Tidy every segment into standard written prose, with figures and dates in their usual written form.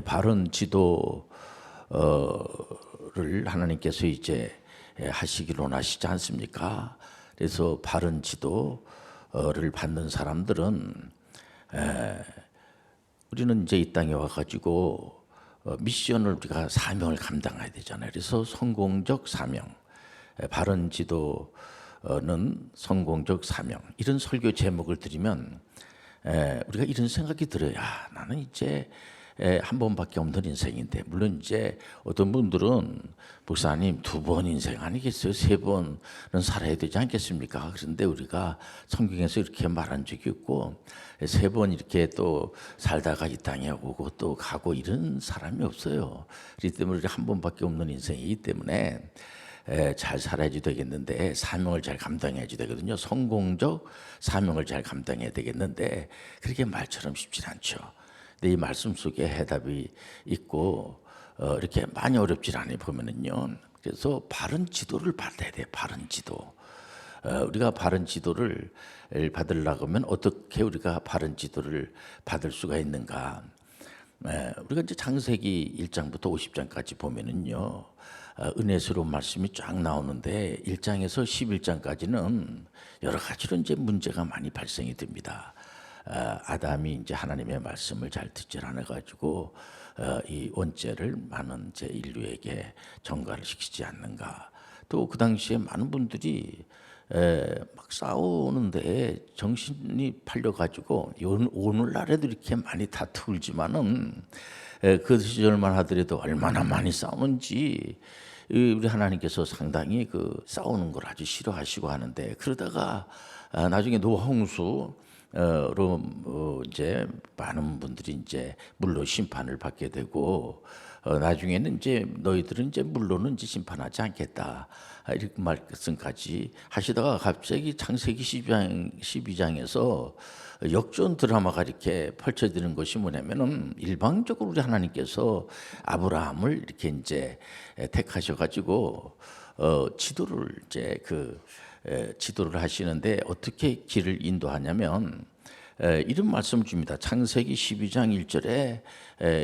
바른 지도를 하나님께서 이제 하시기로 하시지 않습니까? 그래서 바른 지도를 받는 사람들은 우리는 이제 이 땅에 와가지고 미션을 우리가 사명을 감당해야 되잖아요. 그래서 성공적 사명, 바른 지도는 성공적 사명, 이런 설교 제목을 드리면 우리가 이런 생각이 들어요. 야, 나는 이제 한 번밖에 없는 인생인데, 물론 이제 어떤 분들은 목사님 2번 인생 아니겠어요? 3번은 살아야 되지 않겠습니까? 그런데 우리가 성경에서 이렇게 말한 적이 없고 3번 이렇게 또 살다가 이 땅에 오고 또 가고 이런 사람이 없어요. 그렇기 때문에 우리가 한 번밖에 없는 인생이기 때문에 잘 살아야지 되겠는데, 사명을 잘 감당해야지 되거든요. 성공적 사명을 잘 감당해야 되겠는데 그렇게 말처럼 쉽지 않죠. 근데 이 말씀 속에 해답이 있고 이렇게 많이 어렵지 않아요. 보면은요. 그래서 바른 지도를 받아야 돼요. 바른 지도. 우리가 바른 지도를 받으려고 하면 어떻게 우리가 바른 지도를 받을 수가 있는가? 우리가 이제 창세기 1장부터 50장까지 보면은요, 은혜스러운 말씀이 쫙 나오는데 1장에서 11장까지는 여러 가지로 이제 문제가 많이 발생이 됩니다. 아담이 이제 하나님의 말씀을 잘 듣지 않아 가지고 이 원죄를 많은 제 인류에게 전가를 시키지 않는가. 또 그 당시에 많은 분들이 막 싸우는데 정신이 팔려 가지고 오늘날에도 이렇게 많이 다투지만은 그 시절만 하더라도 얼마나 많이 싸우는지 우리 하나님께서 상당히 그 싸우는 걸 아주 싫어하시고 하는데, 그러다가 나중에 노홍수 로 이제 많은 분들이 이제 물로 심판을 받게 되고, 나중에는 이제 너희들은 이제 물로는 이제 심판하지 않겠다 이렇게 말씀까지 하시다가 갑자기 창세기 12장에서 역전 드라마가 이렇게 펼쳐지는 것이 뭐냐면은, 일방적으로 우리 하나님께서 아브라함을 이렇게 이제 택하셔가지고 지도를 이제 지도를 하시는데 어떻게 길을 인도하냐면 이런 말씀을 줍니다. 창세기 12장 1절에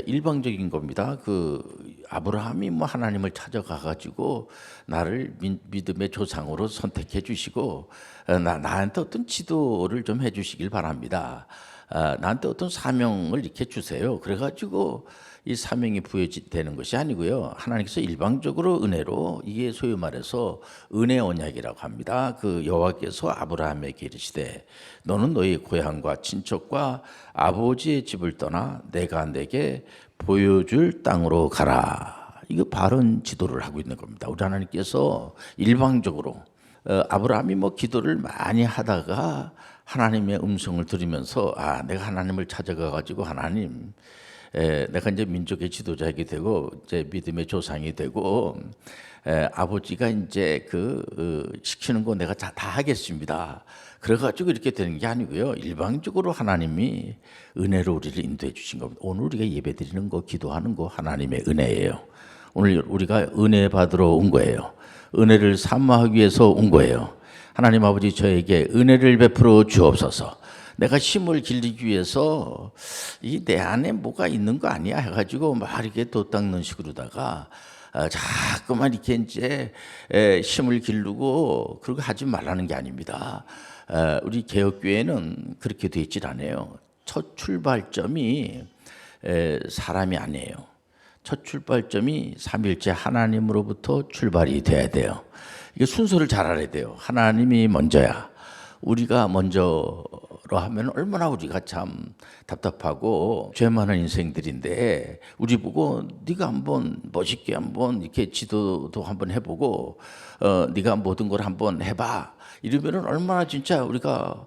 일방적인 겁니다. 그 아브라함이 뭐 하나님을 찾아가 가지고 나를 믿음의 조상으로 선택해 주시고 나한테 어떤 지도를 좀 해 주시길 바랍니다. 나한테 어떤 사명을 이렇게 주세요. 그래가지고 이 사명이 부여되는 것이 아니고요. 하나님께서 일방적으로 은혜로, 이게 소위 말해서 은혜 언약이라고 합니다. 그 여호와께서 아브라함에게 이르시되 너는 너희 고향과 친척과 아버지의 집을 떠나 내가 내게 보여줄 땅으로 가라. 이거 바른 지도를 하고 있는 겁니다. 우리 하나님께서 일방적으로 아브라함이 뭐 기도를 많이 하다가 하나님의 음성을 들으면서 내가 하나님을 찾아가 가지고 하나님, 내가 이제 민족의 지도자이게 되고 이제 믿음의 조상이 되고 아버지가 이제 시키는 거 내가 다 하겠습니다. 그래가지고 이렇게 되는 게 아니고요. 일방적으로 하나님이 은혜로 우리를 인도해 주신 겁니다. 오늘 우리가 예배 드리는 거, 기도하는 거 하나님의 은혜예요. 오늘 우리가 은혜 받으러 온 거예요. 은혜를 사모하기 위해서 온 거예요. 하나님 아버지, 저에게 은혜를 베풀어 주옵소서. 내가 힘을 길리기 위해서 이 내 안에 뭐가 있는 거 아니야 해가지고 막 이렇게 도 닦는 식으로다가 자꾸만 이렇게 이제 힘을 기르고 그러고 하지 말라는 게 아닙니다. 우리 개혁교회는 그렇게 되어 있질 않아요. 첫 출발점이 사람이 아니에요. 첫 출발점이 삼일째 하나님으로부터 출발이 돼야 돼요. 이게 순서를 잘 알아야 돼요. 하나님이 먼저야. 우리가 먼저로 하면 얼마나 우리가 참 답답하고 죄 많은 인생들인데, 우리 보고 네가 한번 멋있게 한번 이렇게 지도도 한번 해보고 네가 모든 걸 한번 해봐 이러면은 얼마나 진짜 우리가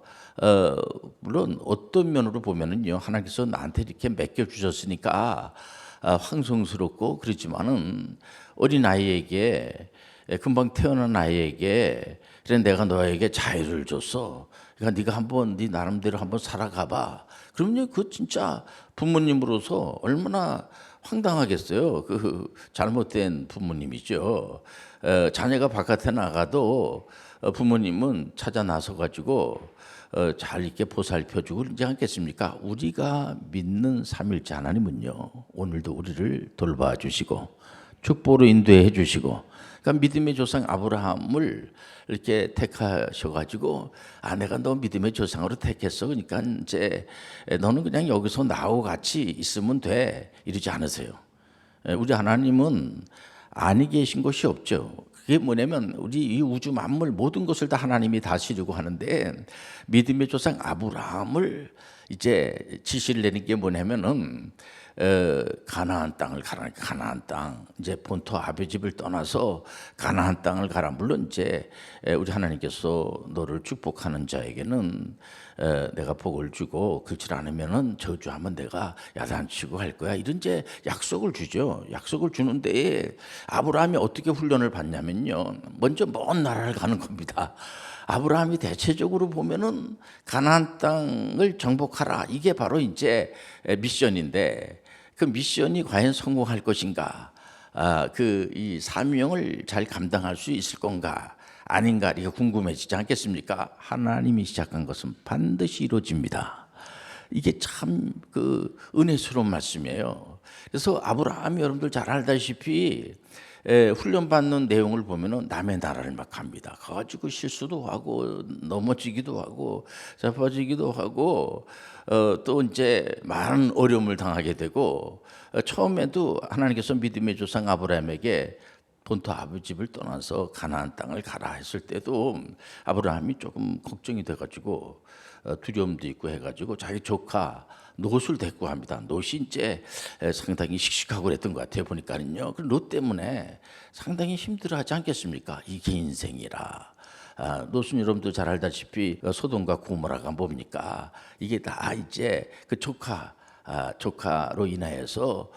물론 어떤 면으로 보면은요, 하나님께서 나한테 이렇게 맡겨주셨으니까 황송스럽고 그렇지만은 어린 아이에게, 금방 태어난 아이에게 그래 내가 너에게 자유를 줬어. 그러니까 네가 한번 네 나름대로 한번 살아가봐. 그러면요, 그 진짜 부모님으로서 얼마나 황당하겠어요. 그 잘못된 부모님이죠. 자녀가 바깥에 나가도 부모님은 찾아 나서 가지고 잘 이렇게 보살펴주고 그러지 않겠습니까? 우리가 믿는 삼일째 하나님은요, 오늘도 우리를 돌봐주시고 축복으로 인도해 주시고, 그러니까 믿음의 조상 아브라함을 이렇게 택하셔가지고, 내가 너 믿음의 조상으로 택했어, 그러니까 이제 너는 그냥 여기서 나하고 같이 있으면 돼, 이러지 않으세요. 우리 하나님은 아니 계신 것이 없죠. 그게 뭐냐면 우리 이 우주 만물 모든 것을 다 하나님이 다스리고 하는데, 믿음의 조상 아브라함을 이제 지시를 내린 게 뭐냐면은 가나안 땅을 가라. 가나안 땅, 이제 본토 아비 집을 떠나서 가나안 땅을 가라. 물론 이제 우리 하나님께서 너를 축복하는 자에게는 내가 복을 주고 그렇지 않으면은 저주하면 내가 야단치고 할 거야, 이런 이제 약속을 주죠. 약속을 주는데 아브라함이 어떻게 훈련을 받냐면요, 먼저 먼 나라를 가는 겁니다. 아브라함이 대체적으로 보면은 가나안 땅을 정복하라, 이게 바로 이제 미션인데, 그 미션이 과연 성공할 것인가, 그 이 사명을 잘 감당할 수 있을 건가 아닌가, 이게 궁금해지지 않겠습니까? 하나님이 시작한 것은 반드시 이루어집니다. 이게 참 그 은혜스러운 말씀이에요. 그래서 아브라함이 여러분들 잘 알다시피 훈련받는 내용을 보면은 남의 나라를 막 갑니다. 가가지고 실수도 하고 넘어지기도 하고 자빠지기도 하고 또 이제 많은 어려움을 당하게 되고, 처음에도 하나님께서 믿음의 조상 아브라함에게 본토 아버지 집을 떠나서 가나안 땅을 가라 했을 때도 아브라함이 조금 걱정이 돼가지고 두려움도 있고 해가지고 자기 조카 롯을 데리고 합니다. 롯이 이제 상당히 씩씩하고 그랬던 것 같아요, 보니까는요. 그 롯 때문에 상당히 힘들어하지 않겠습니까? 이게 인생이라. 롯은 여러분도 잘 알다시피 소돔과 고모라가 뭡니까? 이게 다 이제 그 조카로 인하여서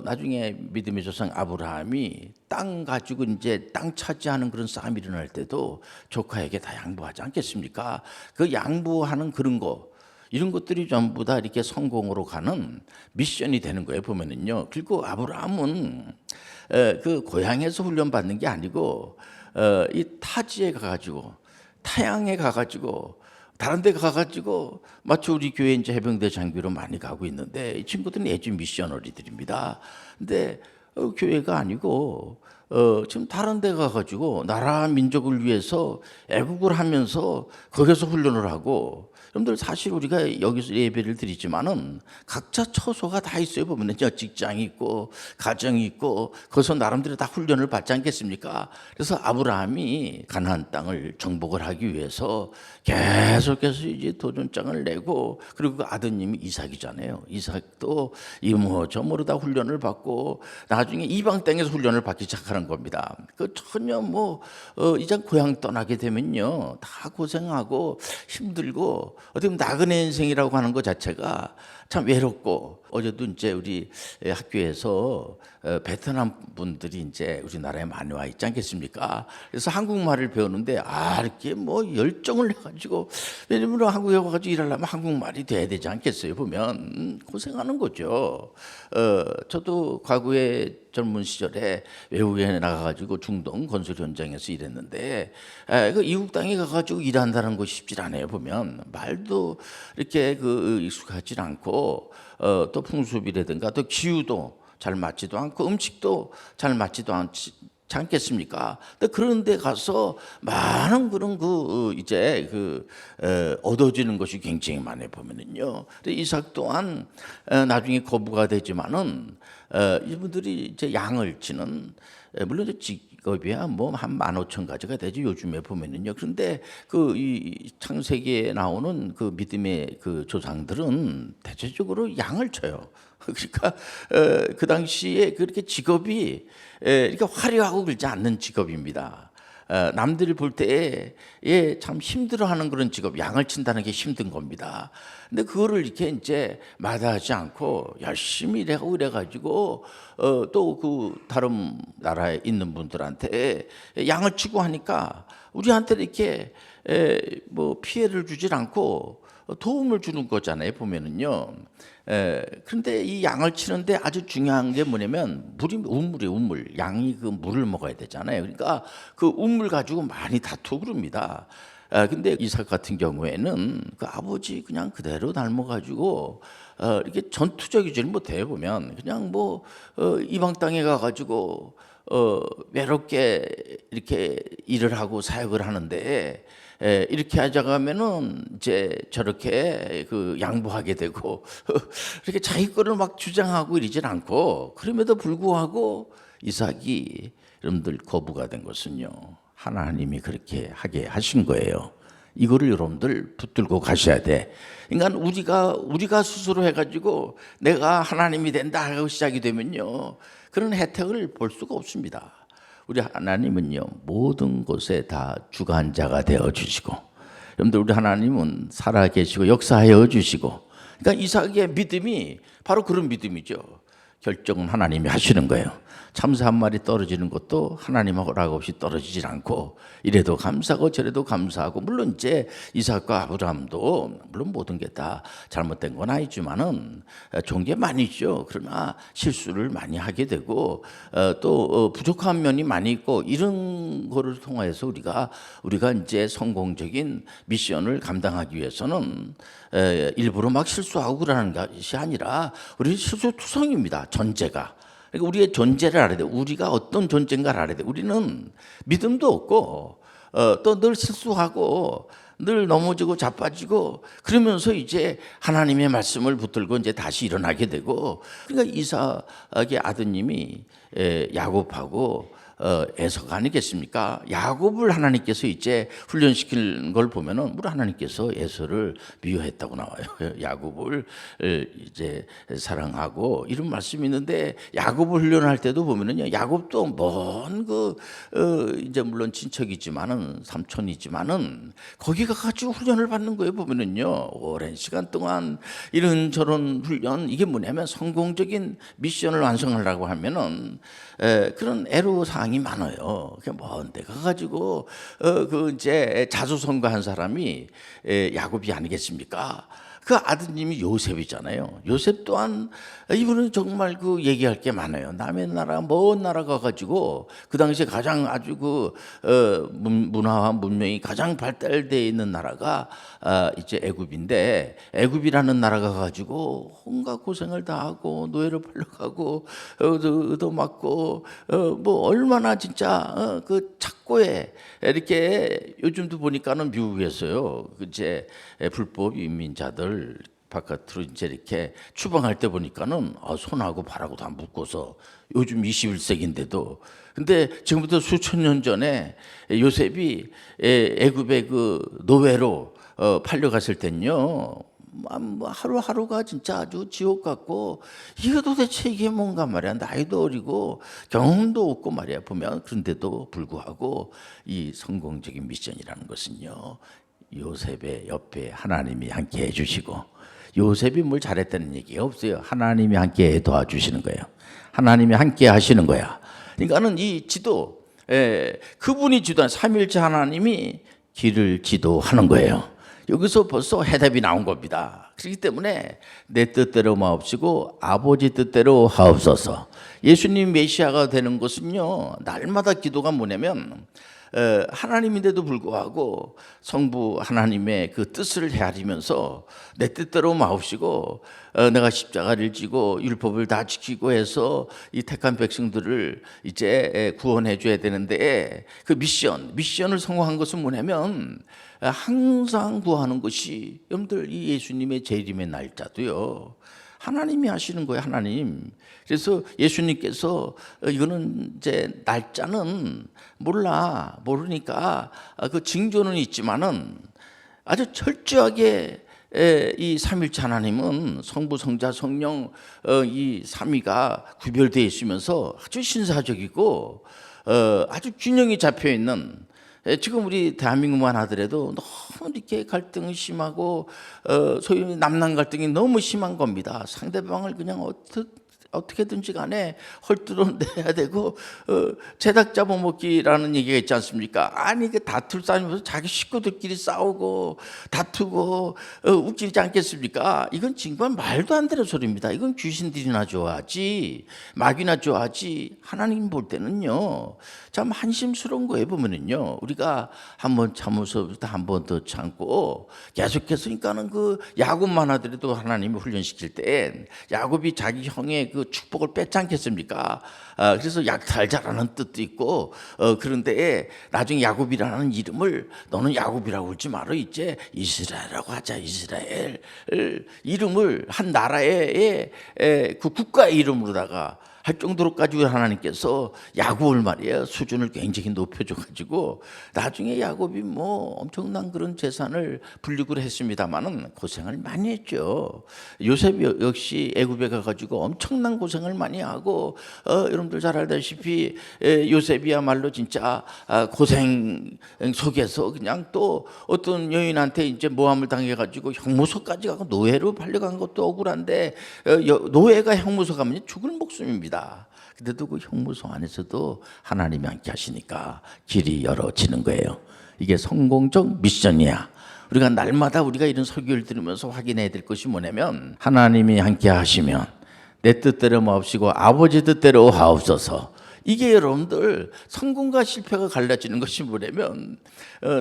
나중에 믿음의 조상 아브라함이 땅 가지고 이제 땅 차지하는 그런 싸움이 일어날 때도 조카에게 다 양보하지 않겠습니까? 그 양보하는 그런 거, 이런 것들이 전부 다 이렇게 성공으로 가는 미션이 되는 거예요, 보면은요. 그리고 아브라함은 그 고향에서 훈련받는 게 아니고 이 타지에 가가지고, 타양에 가가지고, 다른 데 가가지고, 마치 우리 교회 이제 해병대 장교로 많이 가고 있는데, 이 친구들은 예주 미셔너리들입니다. 근데 교회가 아니고 지금 다른 데 가가지고 나라 민족을 위해서 애국을 하면서 거기서 훈련을 하고, 여러분들 사실 우리가 여기서 예배를 드리지만은 각자 처소가 다 있어요. 보면은요, 직장이 있고 가정이 있고 거기서 나름대로 다 훈련을 받지 않겠습니까? 그래서 아브라함이 가나안 땅을 정복을 하기 위해서 계속해서 이제 도전장을 내고, 그리고 그 아드님이 이삭이잖아요. 이삭도 이모저모로 다 훈련을 받고 나중에 이방 땅에서 훈련을 받기 시작하는 겁니다. 그 전혀 이제 고향 떠나게 되면요, 다 고생하고 힘들고 어떻게 보면 나그네 인생이라고 하는 것 자체가 참 외롭고, 어제도 이제 우리 학교에서 베트남 분들이 이제 우리나라에 많이 와 있지 않겠습니까? 그래서 한국말을 배우는데 이렇게 열정을 해가지고, 왜냐면 한국에 와가지고 일하려면 한국말이 돼야 되지 않겠어요? 보면 고생하는 거죠. 저도 과거에 젊은 시절에 외국에 나가가지고 중동 건설 현장에서 일했는데, 그 이국 땅에 가가지고 일한다는 것이 쉽지 않아요. 보면 말도 이렇게 익숙하지 않고, 또 풍습이라든가 또 기후도 잘 맞지도 않고 음식도 잘 맞지도 않겠습니까? 근데 그런 데 가서 많은 그런 이제 얻어지는 것이 굉장히 많이 보면은요. 이삭 또한 나중에 거부가 되지만은 이분들이 이제 양을 치는, 물론 직업이야 한 15,000가지가 되죠, 요즘에 보면은요. 그런데 이 창세기에 나오는 그 믿음의 그 조상들은 대체적으로 양을 쳐요. 그러니까 그 당시에 그렇게 직업이 이렇게 화려하고 그러지 않는 직업입니다. 남들이 볼 때에 참 힘들어하는 그런 직업, 양을 친다는 게 힘든 겁니다. 근데 그거를 이렇게 이제 마다하지 않고 열심히 일하고 그래가지고 또 그 다른 나라에 있는 분들한테 양을 치고 하니까 우리한테 이렇게 피해를 주질 않고 도움을 주는 거잖아요, 보면은요. 그런데 이 양을 치는데 아주 중요한 게 뭐냐면 우물이에요, 우물. 양이 그 물을 먹어야 되잖아요. 그러니까 그 우물 가지고 많이 다투고 그럽니다. 근데 이삭 같은 경우에는 그 아버지 그냥 그대로 닮아가지고 이렇게 전투적이지를 못해 보면 그냥 뭐 이방 땅에 가가지고 외롭게 이렇게 일을 하고 사역을 하는데 이렇게 하자가면은 이제 저렇게 그 양보하게 되고 이렇게 자기 거를 막 주장하고 이러질 않고 그럼에도 불구하고 이삭이 여러분들 거부가 된 것은요. 하나님이 그렇게 하게 하신 거예요. 이거를 여러분들 붙들고 가셔야 돼. 그러니까 우리가 스스로 해가지고 내가 하나님이 된다 하고 시작이 되면요. 그런 혜택을 볼 수가 없습니다. 우리 하나님은요. 모든 곳에 다 주관자가 되어 주시고 여러분들 우리 하나님은 살아계시고 역사하여 주시고 그러니까 이삭의 믿음이 바로 그런 믿음이죠. 결정은 하나님이 하시는 거예요. 참새 한 마리 떨어지는 것도 하나님하고 락 없이 떨어지질 않고 이래도 감사하고 저래도 감사하고 물론 이제 이삭과 아브라함도 물론 모든 게 다 잘못된 건 아니지만은 좋은 게 많이 있죠. 그러나 실수를 많이 하게 되고 또 부족한 면이 많이 있고 이런 거를 통해서 우리가 이제 성공적인 미션을 감당하기 위해서는 일부러 막 실수하고 그러는 것이 아니라 우리 실수투성입니다. 존재가. 그러니까 우리의 존재를 알아야 돼. 우리가 어떤 존재인가를 알아야 돼. 우리는 믿음도 없고 또 늘 실수하고 늘 넘어지고 자빠지고 그러면서 이제 하나님의 말씀을 붙들고 이제 다시 일어나게 되고 그러니까 이삭의 아드님이 야곱하고 에서가 아니겠습니까? 야곱을 하나님께서 이제 훈련시키는 걸 보면은 우리 하나님께서 에서를 미워했다고 나와요. 야곱을 이제 사랑하고 이런 말씀이 있는데 야곱을 훈련할 때도 보면은요. 야곱도 먼 이제 물론 친척이지만은 삼촌이지만은 거기 가가지고 훈련을 받는 거예요. 보면은요. 오랜 시간 동안 이런저런 훈련 이게 뭐냐면 성공적인 미션을 완성하려고 하면은 그런 애로사항이 많아요. 먼 데 가가지고 그 이제 자수성가한 사람이 야곱이 아니겠습니까? 그 아드님이 요셉이잖아요. 요셉 또한 이분은 정말 그 얘기할 게 많아요. 남의 나라, 먼 나라 가가지고 그 당시에 가장 아주 그 문화와 문명이 가장 발달되어 있는 나라가 이제 애굽인데 애굽이라는 나라가 가지고 온갖 고생을 다 하고 노예로 팔려가고 얻어맞고 뭐 얼마나 진짜 그 착고에 이렇게 요즘도 보니까는 미국에서요 이제 불법 이민자들 바깥으로 이제 이렇게 추방할 때 보니까는 손하고 발하고 다 묶어서 요즘 21세기인데도 근데 지금부터 수천 년 전에 요셉이 애굽의 그 노예로 팔려갔을 땐요 뭐 하루하루가 진짜 아주 지옥 같고 이게 도대체 이게 뭔가 말이야. 나이도 어리고 경험도 없고 말이야 보면 그런데도 불구하고 이 성공적인 미션이라는 것은요 요셉의 옆에 하나님이 함께 해주시고 요셉이 뭘 잘했다는 얘기가 없어요. 하나님이 함께 도와주시는 거예요. 하나님이 함께 하시는 거야. 그러니까는 이 지도 그분이 지도한 삼일째 하나님이 길을 지도하는 거예요. 여기서 벌써 해답이 나온 겁니다. 그렇기 때문에 내 뜻대로 마옵시고 아버지 뜻대로 하옵소서. 예수님 메시아가 되는 것은요 날마다 기도가 뭐냐면 하나님인데도 불구하고 성부 하나님의 그 뜻을 헤아리면서 내 뜻대로 마옵시고 내가 십자가를 지고 율법을 다 지키고 해서 이 택한 백성들을 이제 구원해 줘야 되는데 그 미션을 성공한 것은 뭐냐면 항상 구하는 것이 여러분들 이 예수님의 재림의 날짜도요 하나님이 하시는 거예요. 하나님. 그래서 예수님께서 이거는 이제 날짜는 모르니까 그 징조는 있지만은 아주 철저하게 이 삼일체 하나님은 성부 성자 성령 이 삼위가 구별되어 있으면서 아주 신사적이고 아주 균형이 잡혀 있는 지금 우리 대한민국만 하더라도 너무 이렇게 갈등이 심하고 소위 남남 갈등이 너무 심한 겁니다. 상대방을 그냥 어떻게든지 간에 헐뜯어내야 되고 죄닭 잡아먹기라는 얘기가 있지 않습니까? 아니 그 다툴 싸우면서 자기 식구들끼리 싸우고 다투고 웃기지 않겠습니까? 이건 정말 말도 안 되는 소리입니다. 이건 귀신들이나 좋아하지 마귀나 좋아하지. 하나님 볼 때는요 참 한심스러운 거에 보면은요 우리가 한번 참으서부터 한 번 더 참고 계속해서 그러니까는 그 야곱만 하더라도 하나님이 훈련시킬 때 야곱이 자기 형의 그 축복을 뺏지 않겠습니까? 그래서 약탈 잘하는 뜻도 있고 그런데 나중에 야곱이라는 이름을 너는 야곱이라고 하지 말아 이제 이스라엘이라고 하자. 이스라엘 이름을 한 나라의 그 국가의 이름으로다가 할 정도로까지 하나님께서 야곱을 말이에요 수준을 굉장히 높여줘가지고 나중에 야곱이 뭐 엄청난 그런 재산을 불리고 했습니다마는 고생을 많이 했죠. 요셉 역시 애굽에 가가지고 엄청난 고생을 많이 하고 여러분들 잘 알다시피 요셉이야말로 진짜 고생 속에서 그냥 또 어떤 여인한테 이제 모함을 당해가지고 형무소까지 가고 노예로 팔려간 것도 억울한데 노예가 형무소 가면 죽을 목숨입니다. 그래도 그 형무소 안에서도 하나님이 함께 하시니까 길이 열어지는 거예요. 이게 성공적 미션이야. 우리가 날마다 우리가 이런 설교를 들으면서 확인해야 될 것이 뭐냐면 하나님이 함께 하시면 내 뜻대로 마옵시고 아버지 뜻대로 하옵소서. 이게 여러분들 성공과 실패가 갈라지는 것이 뭐냐면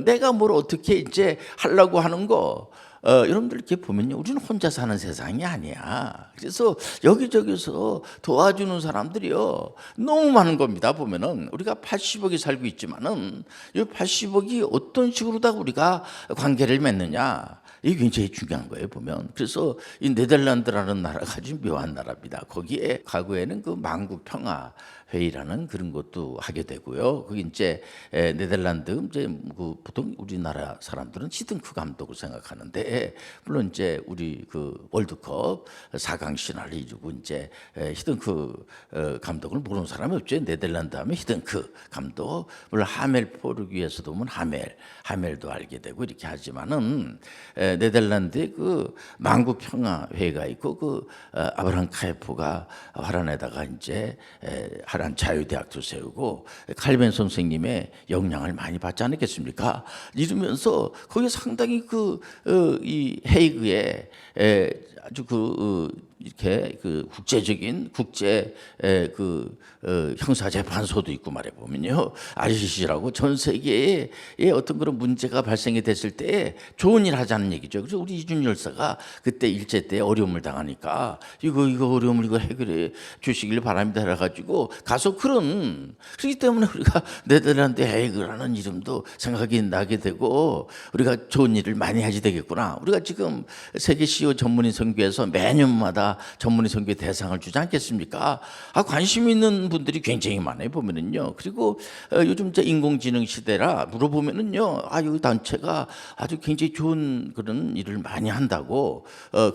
내가 뭘 어떻게 이제 하려고 하는 거 여러분들 이렇게 보면요 우리는 혼자 사는 세상이 아니야. 그래서 여기저기서 도와주는 사람들이요 너무 많은 겁니다. 보면은 우리가 80억이 살고 있지만은 이 80억이 어떤 식으로다 우리가 관계를 맺느냐 이게 굉장히 중요한 거예요 보면. 그래서 이 네덜란드라는 나라가 아주 묘한 나라입니다. 거기에 과거에는 그 만국 평화 회의라는 그런 것도 하게 되고요. 그게 이제 네덜란드 이제 그 보통 우리나라 사람들은 히든크 감독을 생각하는데 물론 이제 우리 그 월드컵 4강 신화를 이루고 이제 히든크 감독을 모르는 사람이 없죠. 네덜란드 하면 히든크 감독 물론 하멜포르기에서도 보면 하멜도 알게 되고 이렇게 하지만은 네덜란드의 그 만국 평화 회의가 있고 그 아브라함 카이프가 화란에다가 이제 하란 자유대학도 세우고 칼빈 선생님의 영향을 많이 받지 않았겠습니까? 이러면서 거기 상당히 이 헤이그에 아주 이렇게 국제적인 형사재판소도 있고 말해 보면요 ICC라고 전 세계에 어떤 그런 문제가 발생이 됐을 때 좋은 일 하자는 얘기죠. 그래서 우리 이준 열사가 그때 일제 때 어려움을 당하니까 이거 어려움을 이거 해결해 주시길 바랍니다 해가지고 가서 그렇기 때문에 우리가 네덜란드 헤이그라는 이름도 생각이 나게 되고 우리가 좋은 일을 많이 하지 되겠구나. 우리가 지금 세계 CEO 전문인 선교에서 매년마다 전문의 선교 대상을 주지 않겠습니까? 관심 있는 분들이 굉장히 많아요 보면은요. 그리고 요즘 이제 인공지능 시대라 물어보면은요, 이 단체가 아주 굉장히 좋은 그런 일을 많이 한다고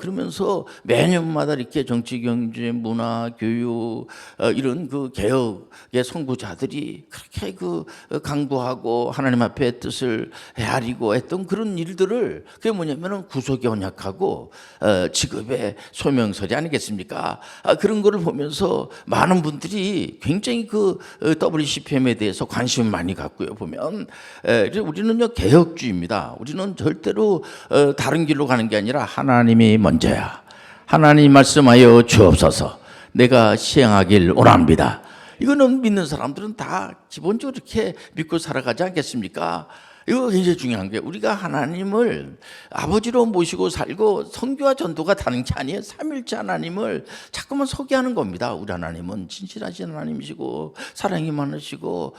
그러면서 매년마다 이렇게 정치, 경제, 문화, 교육 이런 그 개혁의 선구자들이 그렇게 강구하고 하나님 앞에 뜻을 헤아리고 했던 그런 일들을 그게 뭐냐면은 구속의 언약하고 직업의 소명서리 아니겠습니까? 그런 거를 보면서 많은 분들이 굉장히 WCPM에 대해서 관심을 많이 갖고요. 보면 우리는요 개혁주의입니다. 우리는 절대로 다른 길로 가는 게 아니라 하나님이 먼저야. 하나님 말씀하여 주옵소서. 내가 시행하길 원합니다. 이거는 믿는 사람들은 다 기본적으로 이렇게 믿고 살아가지 않겠습니까? 이거 굉장히 중요한 게 우리가 하나님을 아버지로 모시고 살고 선교와 전도가 다른 게 아니에요. 삼일째 하나님을 자꾸만 소개하는 겁니다. 우리 하나님은 진실하신 하나님이시고 사랑이 많으시고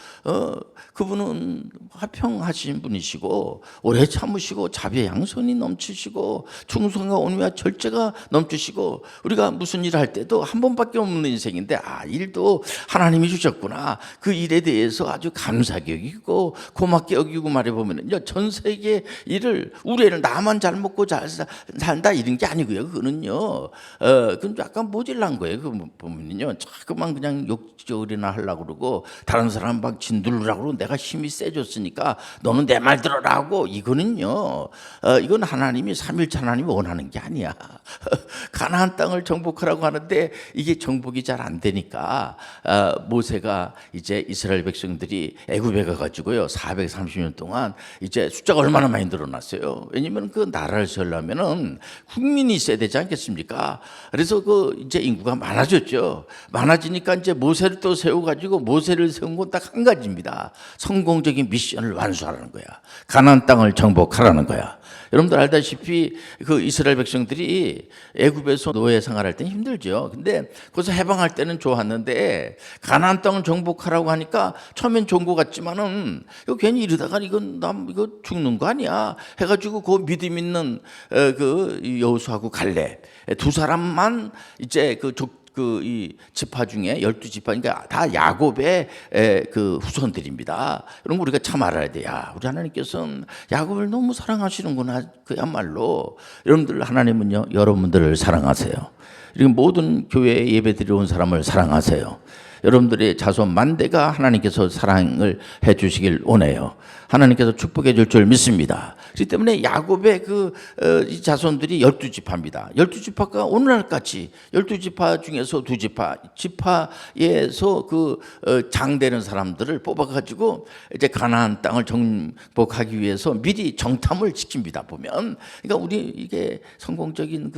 그분은 화평하신 분이시고 오래 참으시고 자비의 양손이 넘치시고 충성과 온유와 절제가 넘치시고 우리가 무슨 일을 할 때도 한 번밖에 없는 인생인데 일도 하나님이 주셨구나. 그 일에 대해서 아주 감사하게 여기고 고맙게 여기고 말해보면 보면은요, 전 세계 일을 우리 애는 나만 잘 먹고 잘 산다 이런 게 아니고요. 그거는요, 그건 약간 모질란 거예요. 그 보면은요, 자꾸만 그냥 욕조리나 하려고 그러고 다른 사람 막 진들으라고 그러고 내가 힘이 세졌으니까 너는 내 말 들어라 하고, 이거는요, 이건 하나님이 삼일체 하나님이 원하는 게 아니야. 가나안 땅을 정복하라고 하는데 이게 정복이 잘 안 되니까 모세가 이제 이스라엘 백성들이 애굽에 가가지고요 430년 동안 이제 숫자가 얼마나 많이 늘어났어요. 왜냐면 그 나라를 세우려면은 국민이 있어야 되지 않겠습니까? 그래서 그 이제 인구가 많아졌죠. 많아지니까 이제 모세를 또 세워가지고, 모세를 세운 건 딱 한 가지입니다. 성공적인 미션을 완수하라는 거야. 가나안 땅을 정복하라는 거야. 여러분들 알다시피 그 이스라엘 백성들이 애굽에서 노예 생활할 때는 힘들죠. 근데 거기서 해방할 때는 좋았는데 가나안 땅을 정복하라고 하니까 처음엔 좋은 것 같지만은 이거 괜히 이러다가 이건 이거 죽는 거 아니야 해가지고 그 믿음 있는 그 여호수아하고 갈렙 두 사람만 이제 이 지파 중에 12지파, 그러니까 다 야곱의 그 후손들입니다. 여러분 우리가 참 알아야 돼. 우리 하나님께서는 야곱을 너무 사랑하시는구나. 그야말로 여러분들 하나님은요 여러분들을 사랑하세요. 그리고 모든 교회에 예배드리러 온 사람을 사랑하세요. 여러분들의 자손 만대가 하나님께서 사랑을 해 주시길 원해요. 하나님께서 축복해 줄 줄 믿습니다. 그렇기 때문에 야곱의 이 자손들이 12지파입니다. 12지파가 오늘날까지 12지파 중에서 2지파, 지파에서 장되는 사람들을 뽑아가지고 이제 가나안 땅을 정복하기 위해서 미리 정탐을 시킵니다. 보면, 그러니까 우리 이게 성공적인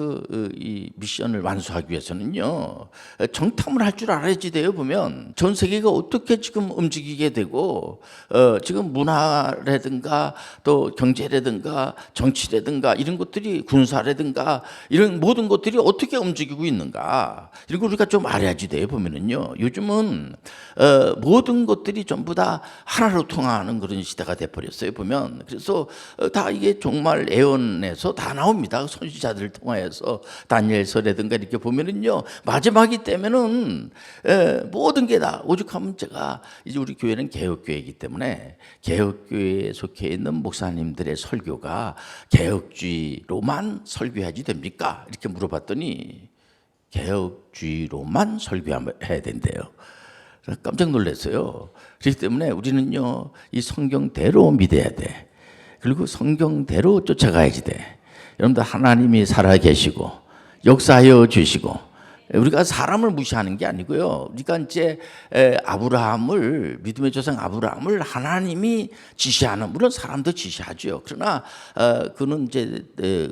이 미션을 완수하기 위해서는요 정탐을 할 줄 알아야지 돼요. 보면 전 세계가 어떻게 지금 움직이게 되고 지금 문화라든가 또 경제라든가 정치라든가 이런 것들이, 군사라든가 이런 모든 것들이 어떻게 움직이고 있는가, 이런 걸 우리가 좀 알아야지 돼요. 보면은요 요즘은 모든 것들이 전부 다 하나로 통하는 그런 시대가 돼버렸어요. 보면 그래서 다 이게 정말 예언에서 다 나옵니다. 선지자들을 통하여서 다니엘서라든가 이렇게 보면은요 마지막이 되면은 모든 게 다, 오죽하면 제가 이제 우리 교회는 개혁교회이기 때문에 개혁교회에 속해 있는 목사님들의 설교가 개혁주의로만 설교해야지 됩니까? 이렇게 물어봤더니 개혁주의로만 설교해야 된대요. 깜짝 놀랐어요. 그렇기 때문에 우리는요 이 성경대로 믿어야 돼. 그리고 성경대로 쫓아가야지 돼. 여러분들 하나님이 살아계시고 역사하여 주시고, 우리가 사람을 무시하는 게 아니고요. 우리가 이제 아브라함을, 믿음의 조상 아브라함을 하나님이 지시하는, 물론 사람도 지시하죠. 그러나 그는 이제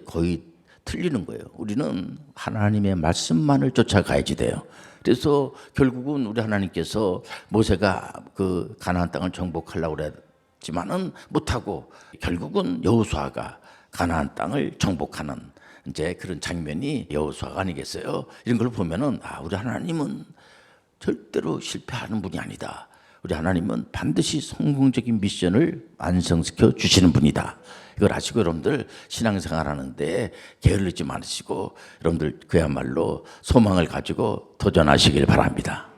거의 틀리는 거예요. 우리는 하나님의 말씀만을 쫓아가야지 돼요. 그래서 결국은 우리 하나님께서 모세가 그 가나안 땅을 정복하려고 그랬지만은 못하고 결국은 여호수아가 가나안 땅을 정복하는 이제 그런 장면이 여호수아가 아니겠어요? 이런 걸 보면은 우리 하나님은 절대로 실패하는 분이 아니다. 우리 하나님은 반드시 성공적인 미션을 완성시켜 주시는 분이다. 이걸 아시고 여러분들 신앙생활 하는데 게을르지 마시고 여러분들 그야말로 소망을 가지고 도전하시길 바랍니다.